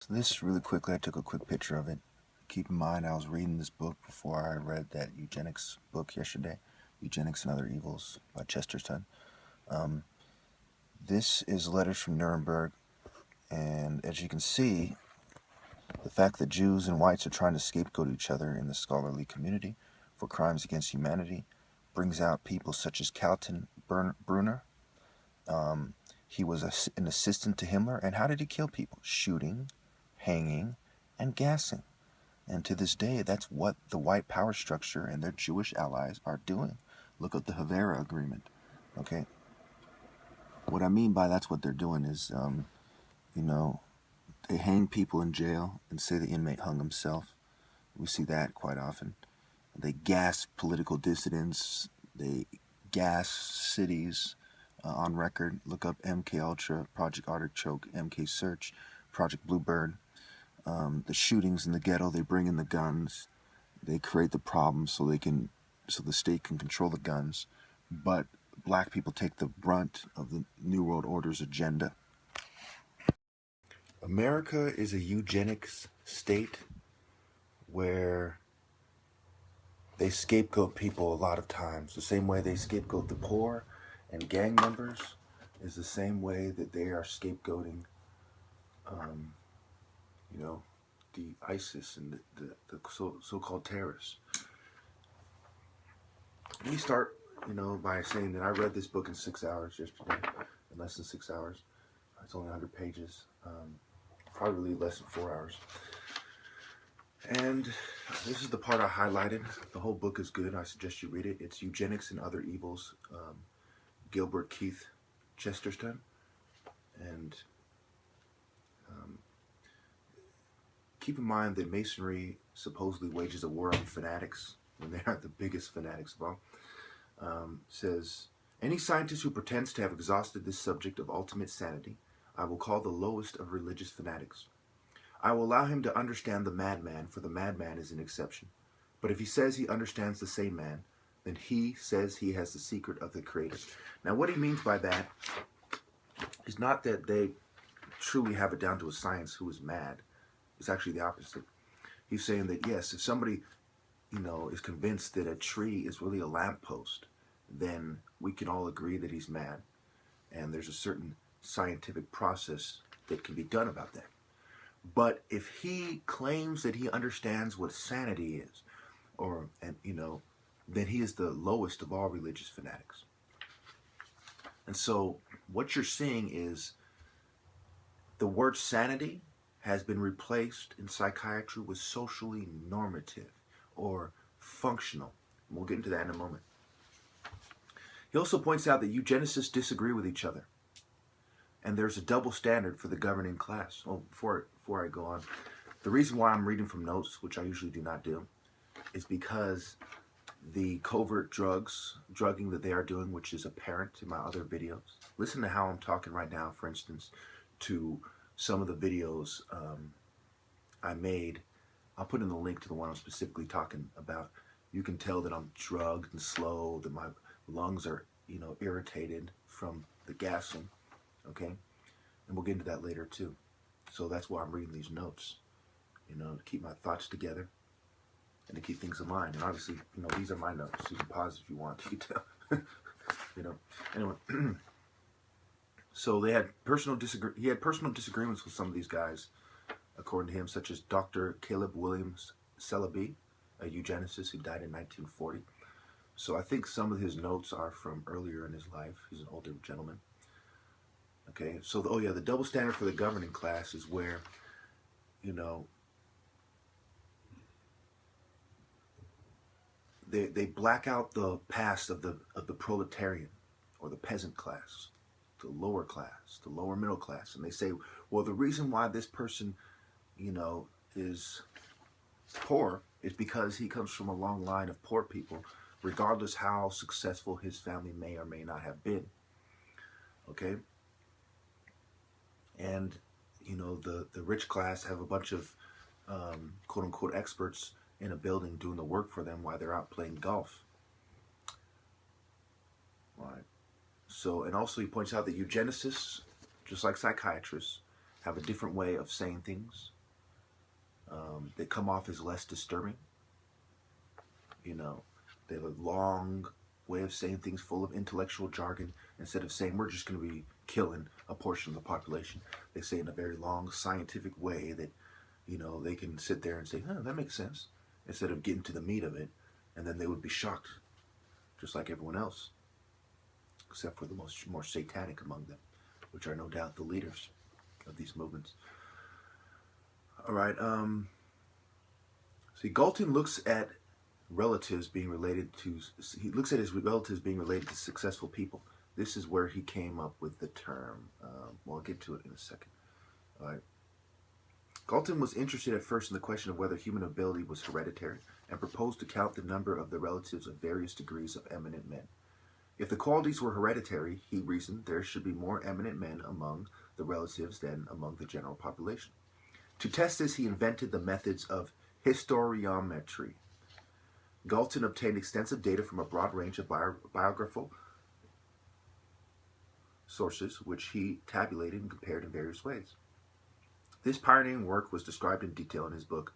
So this really quickly, I took a quick picture of it. Keep in mind, I was reading this book before I read that Eugenics book yesterday, Eugenics and Other Evils by Chesterton. This is letters from Nuremberg, and as you can see, the fact that Jews and whites are trying to scapegoat each other in the scholarly community for crimes against humanity brings out people such as Calton Brunner. He was an assistant to Himmler, and how did he kill people? Shooting, hanging, and gassing. And to this day, that's what the white power structure and their Jewish allies are doing. Look at the Havana Agreement. Okay? What I mean by that's what they're doing is, they hang people in jail and say the inmate hung himself. We see that quite often. They gas political dissidents. They gas cities on record. Look up MK Ultra, Project Artichoke, MK Search, Project Bluebird. The shootings in the ghetto, they bring in the guns. They create the problem so the state can control the guns. But black people take the brunt of the New World Order's agenda. America is a eugenics state where they scapegoat people a lot of times. The same way they scapegoat the poor and gang members is the same way that they are scapegoating, the ISIS and the so-called terrorists. Let me start, by saying that I read this book in 6 hours yesterday, in less than 6 hours. It's only 100 pages, probably less than 4 hours. And this is the part I highlighted. The whole book is good. I suggest you read it. It's Eugenics and Other Evils, Gilbert Keith Chesterton. And keep in mind that Masonry supposedly wages a war on fanatics when they are the biggest fanatics of all. Says, any scientist who pretends to have exhausted this subject of ultimate sanity, I will call the lowest of religious fanatics. I will allow him to understand the madman, for the madman is an exception. But if he says he understands the same man, then he says he has the secret of the Creator. Now, what he means by that is not that they truly have it down to a science who is mad. It's actually the opposite. He's saying that, yes, if somebody, is convinced that a tree is really a lamppost, then we can all agree that he's mad. And there's a certain scientific process that can be done about that. But if he claims that he understands what sanity is, then he is the lowest of all religious fanatics. And so what you're seeing is the word sanity has been replaced in psychiatry with socially normative or functional. And we'll get into that in a moment. He also points out that eugenicists disagree with each other. And there's a double standard for the governing class. Oh, before I go on, the reason why I'm reading from notes, which I usually do not do, is because the covert drugging that they are doing, which is apparent in my other videos. Listen to how I'm talking right now, for instance, to some of the videos I made. I'll put in the link to the one I'm specifically talking about. You can tell that I'm drugged and slow, that my lungs are, irritated from the gassing, okay? And we'll get into that later too. So that's why I'm reading these notes, to keep my thoughts together and to keep things in mind. And obviously, these are my notes. You can pause if you want. You can tell, Anyway, so he had personal disagreements with some of these guys, according to him, such as Dr. Caleb Williams Celebi, a eugenicist who died in 1940. So I think some of his notes are from earlier in his life. He's an older gentleman. Okay, so the double standard for the governing class is where, they black out the past of the proletarian or the peasant class, the lower class, the lower middle class, and they say, well, the reason why this person, is poor is because he comes from a long line of poor people, regardless how successful his family may or may not have been. Okay. And, the rich class have a bunch of quote-unquote experts in a building doing the work for them while they're out playing golf. All right. So, and also he points out that eugenicists, just like psychiatrists, have a different way of saying things They come off as less disturbing. You know, they have a long way of saying things full of intellectual jargon. Instead of saying we're just going to be killing a portion of the population, they say in a very long scientific way that, you know, they can sit there and say, oh, that makes sense, instead of getting to the meat of it, and then they would be shocked, just like everyone else, except for the more satanic among them, which are no doubt the leaders of these movements. All right. See, Galton looks at relatives being related to, he looks at his relatives being related to successful people. This is where he came up with the term. Well, I'll get to it in a second. All right. Galton was interested at first in the question of whether human ability was hereditary, and proposed to count the number of the relatives of various degrees of eminent men. If the qualities were hereditary, he reasoned, there should be more eminent men among the relatives than among the general population. To test this, he invented the methods of historiometry. Galton obtained extensive data from a broad range of biographical sources, which he tabulated and compared in various ways. This pioneering work was described in detail in his book,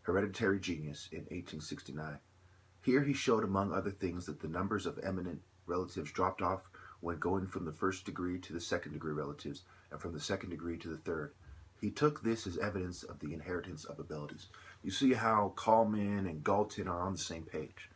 Hereditary Genius, in 1869. Here he showed, among other things, that the numbers of eminent relatives dropped off when going from the first degree to the second degree relatives, and from the second degree to the third. He took this as evidence of the inheritance of abilities. You see how Kalman and Galton are on the same page.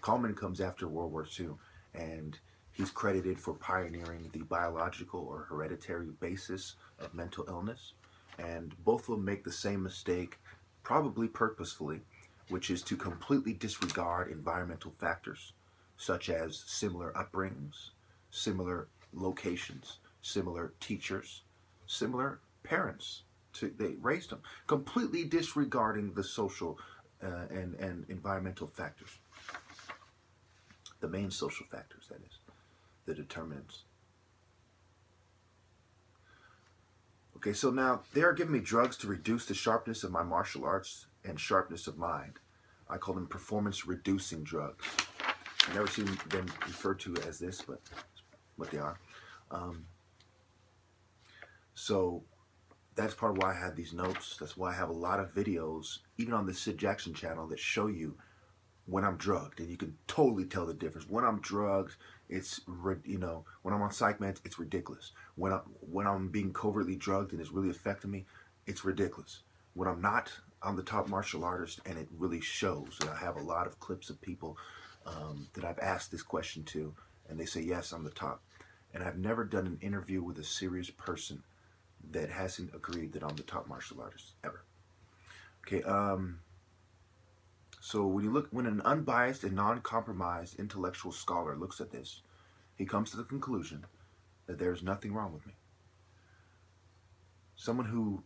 Kalman comes after World War II, and he's credited for pioneering the biological or hereditary basis of mental illness. And both of them make the same mistake, probably purposefully, which is to completely disregard environmental factors, such as similar upbringings, similar locations, similar teachers, similar parents. They raised them, completely disregarding the social and environmental factors. The main social factors, that is, the determinants. Okay, so now they are giving me drugs to reduce the sharpness of my martial arts and sharpness of mind. I call them performance-reducing drugs. I've never seen them referred to as this, but what they are. So that's part of why I have these notes. That's why I have a lot of videos, even on the Sid Jackson channel, that show you when I'm drugged, and you can totally tell the difference. When I'm drugged, it's, you know, when I'm on psych meds, it's ridiculous. When I'm being covertly drugged and it's really affecting me, it's ridiculous. When I'm not, I'm the top martial artist, and it really shows. And I have a lot of clips of people that I've asked this question to, and they say, yes, I'm the top. And I've never done an interview with a serious person that hasn't agreed that I'm the top martial artist, ever. Okay, so when an unbiased and non-compromised intellectual scholar looks at this, he comes to the conclusion that there's nothing wrong with me. Someone who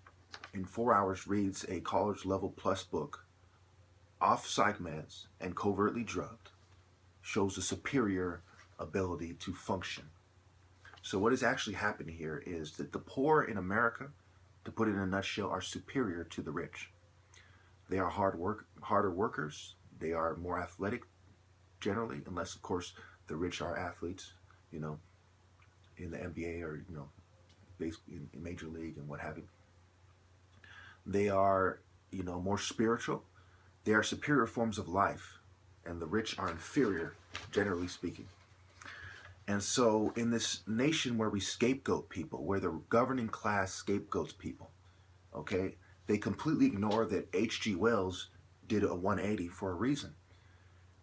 in 4 hours reads a college level plus book off psych meds and covertly drugged shows a superior ability to function. So what is actually happening here is that the poor in America, to put it in a nutshell, are superior to the rich. They are harder workers. They are more athletic, generally, unless, of course, the rich are athletes, you know, in the NBA or, you know, in Major League and what have you. They are, you know, more spiritual. They are superior forms of life, and the rich are inferior, generally speaking. And so in this nation where we scapegoat people, where the governing class scapegoats people, okay, they completely ignore that H.G. Wells did a 180 for a reason.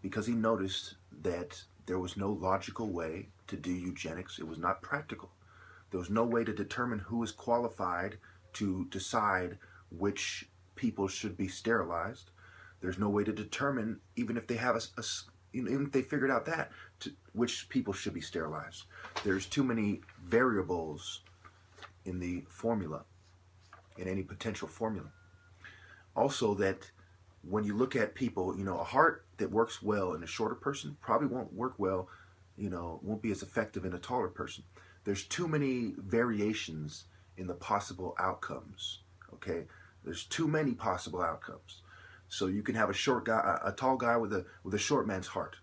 Because he noticed that there was no logical way to do eugenics. It was not practical. There was no way to determine who is qualified to decide which people should be sterilized. There's no way to determine, even if they have even if they figured out that, which people should be sterilized. There's too many variables in the formula, in any potential formula. Also, that when you look at people, you know, a heart that works well in a shorter person probably won't work well, you know, won't be as effective in a taller person. There's too many variations in the possible outcomes, okay? There's too many possible outcomes. So you can have a short guy, a tall guy with a short man's heart.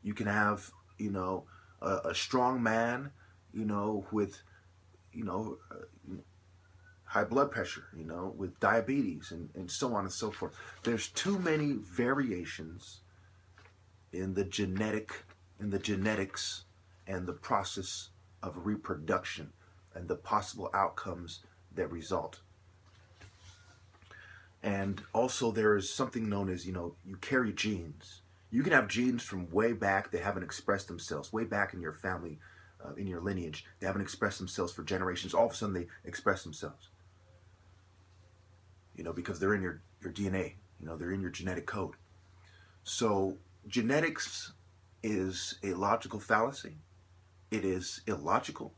You can have, you know, a strong man, you know, with, you know, high blood pressure, you know, with diabetes and so on and so forth. There's too many variations in the genetics and the process of reproduction and the possible outcomes that result. And also there is something known as, you know, you carry genes. You can have genes from way back that haven't expressed themselves, way back in your family, in your lineage. They haven't expressed themselves for generations. All of a sudden they express themselves. You know, because they're in your DNA. You know, they're in your genetic code. So genetics is a logical fallacy. It is illogical.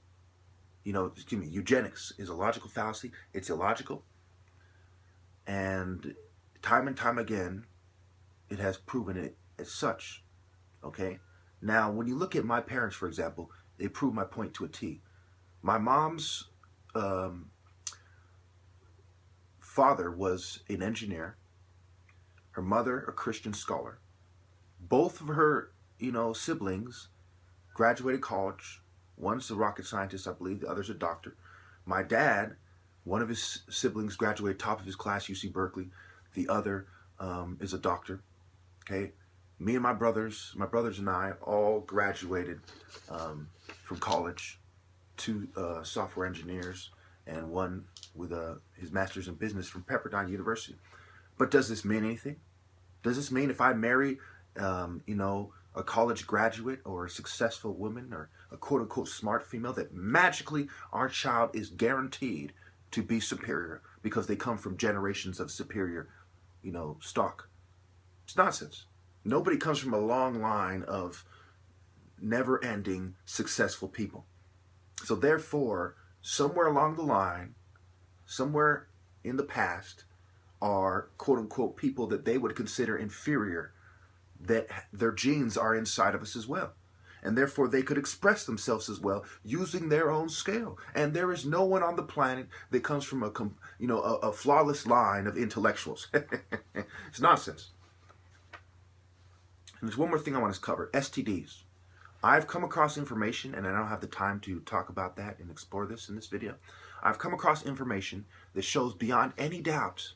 You know, excuse me, eugenics is a logical fallacy. It's illogical. And time again, it has proven it as such. Okay? Now, when you look at my parents, for example, they prove my point to a T. My mom's father was an engineer. Her mother, a Christian scholar. Both of her, you know, siblings graduated college. One's a rocket scientist, I believe. The other's a doctor. My dad, one of his siblings graduated top of his class, UC Berkeley. The other is a doctor. Okay, me and my brothers and I all graduated from college. Two software engineers and one with his master's in business from Pepperdine University. But does this mean anything? Does this mean if I marry, you know, a college graduate or a successful woman or a quote-unquote smart female, that magically our child is guaranteed to be superior because they come from generations of superior, you know, stock? It's nonsense. Nobody comes from a long line of never-ending successful people. So therefore, somewhere along the line, somewhere in the past, are quote-unquote people that they would consider inferior, that their genes are inside of us as well. And therefore they could express themselves as well using their own scale. And there is no one on the planet that comes from a flawless line of intellectuals. It's nonsense. And there's one more thing I want to cover: STDs. I've come across information, and I don't have the time to talk about that and explore this in this video. I've come across information that shows beyond any doubt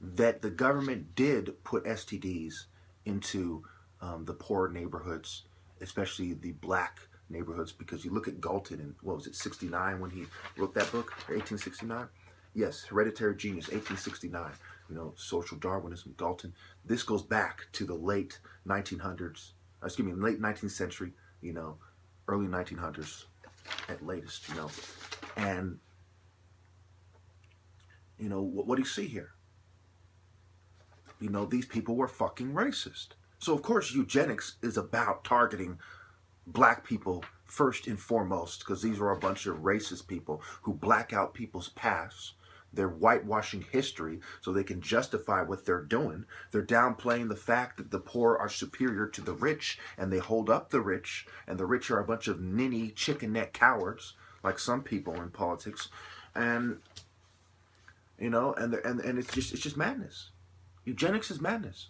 that the government did put STDs into the poor neighborhoods, especially the black neighborhoods, because you look at Galton in, what was it, 69 when he wrote that book, or 1869? Yes, Hereditary Genius, 1869. You know, Social Darwinism, Galton. This goes back to the late 1900s, excuse me, late 19th century, you know, early 1900s at latest, you know. And, you know, what do you see here? You know, these people were fucking racist. So, of course, eugenics is about targeting black people first and foremost, because these are a bunch of racist people who black out people's pasts. They're whitewashing history so they can justify what they're doing. They're downplaying the fact that the poor are superior to the rich, and they hold up the rich, and the rich are a bunch of ninny chicken neck cowards, like some people in politics. And, you know, and it's just madness. Eugenics is madness.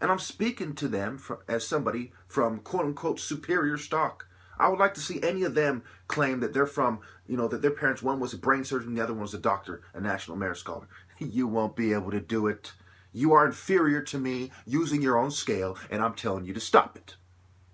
And I'm speaking to them as somebody from quote-unquote superior stock. I would like to see any of them claim that they're from, you know, that their parents, one was a brain surgeon, the other one was a doctor, a National Merit Scholar. You won't be able to do it. You are inferior to me using your own scale, and I'm telling you to stop it.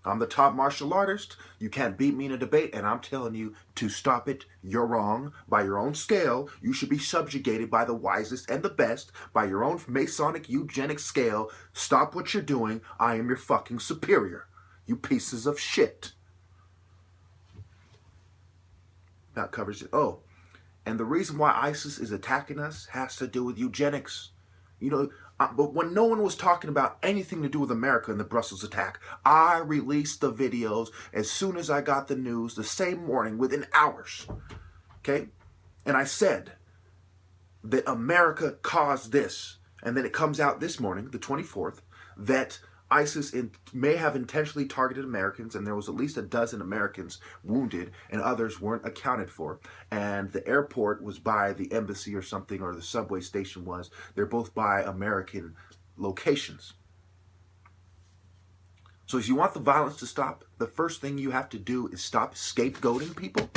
I'm the top martial artist. You can't beat me in a debate, and I'm telling you to stop it. You're wrong. By your own scale, you should be subjugated by the wisest and the best. By your own Masonic eugenic scale, stop what you're doing. I am your fucking superior. You pieces of shit. That covers it. Oh, and the reason why ISIS is attacking us has to do with eugenics. You know, but when no one was talking about anything to do with America in the Brussels attack, I released the videos as soon as I got the news the same morning, within hours. Okay? And I said that America caused this. And then it comes out this morning, the 24th, that ISIS may have intentionally targeted Americans, and there was at least a dozen Americans wounded, and others weren't accounted for. And the airport was by the embassy or something, or the subway station was. They're both by American locations. So if you want the violence to stop, the first thing you have to do is stop scapegoating people.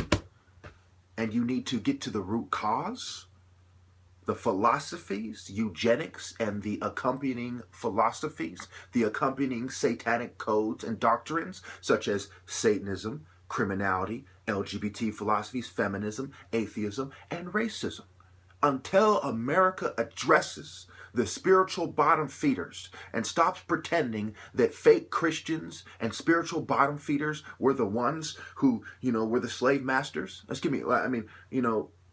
And you need to get to the root cause. the philosophies, eugenics, and the accompanying philosophies, the accompanying satanic codes and doctrines, such as Satanism, criminality, LGBT philosophies, feminism, atheism, and racism. Until America addresses the spiritual bottom feeders and stops pretending that fake Christians and spiritual bottom feeders were the ones who, were the slave masters.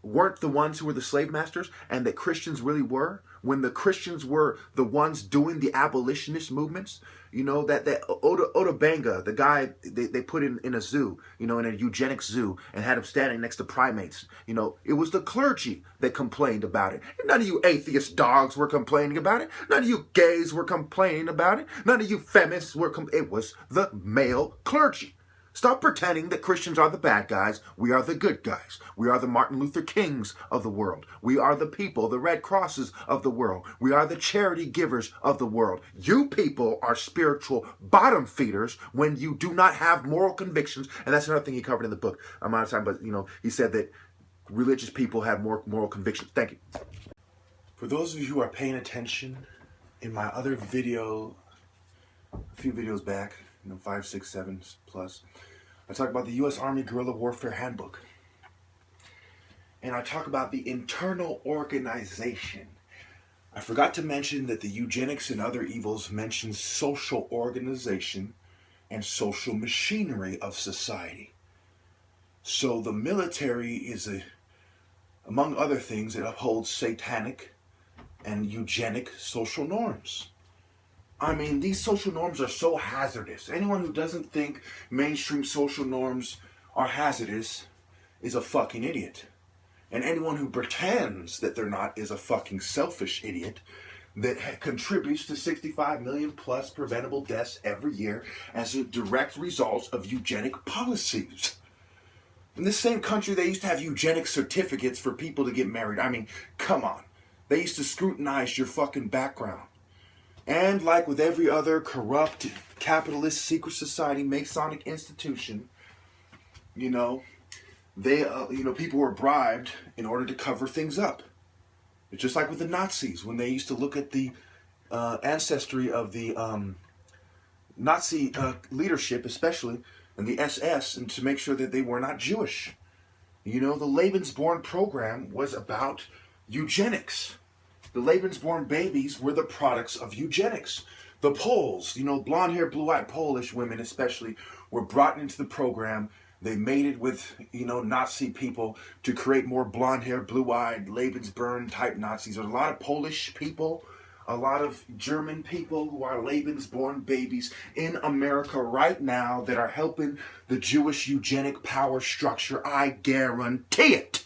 Weren't the ones who were the slave masters, and that Christians really were, when the Christians were the ones doing the abolitionist movements. That Oda Banga, the guy they put in a zoo, in a eugenics zoo, and had him standing next to primates. It was the clergy that complained about it. None of you atheist dogs were complaining about it. None of you gays were complaining about it. None of you feminists were it was the male clergy. Stop pretending that Christians are the bad guys. We are the good guys. We are the Martin Luther Kings of the world. We are the people, the Red Crosses of the world. We are the charity givers of the world. You people are spiritual bottom feeders when you do not have moral convictions. And that's another thing he covered in the book. I'm out of time, but he said that religious people have more moral convictions. Thank you. For those of you who are paying attention, in my other video, a few videos back, 5, 6, 7 plus, I talk about the U.S. Army Guerrilla Warfare Handbook. And I talk about the internal organization. I forgot to mention that the eugenics and other evils mention social organization and social machinery of society. So the military is, among other things, it upholds satanic and eugenic social norms. These social norms are so hazardous. Anyone who doesn't think mainstream social norms are hazardous is a fucking idiot. And anyone who pretends that they're not is a fucking selfish idiot that contributes to 65 million plus preventable deaths every year as a direct result of eugenic policies. In this same country, they used to have eugenic certificates for people to get married. Come on. They used to scrutinize your fucking background. And like with every other corrupt, capitalist, secret society, Masonic institution, people were bribed in order to cover things up. It's just like with the Nazis, when they used to look at the ancestry of the Nazi leadership, especially, and the SS, and to make sure that they were not Jewish. The Lebensborn program was about eugenics. The Lebensborn babies were the products of eugenics. The Poles, blonde hair, blue-eyed Polish women especially, were brought into the program. They mated with, Nazi people to create more blonde hair, blue-eyed, Lebensborn type Nazis. There's a lot of Polish people, a lot of German people who are Lebensborn babies in America right now that are helping the Jewish eugenic power structure. I guarantee it.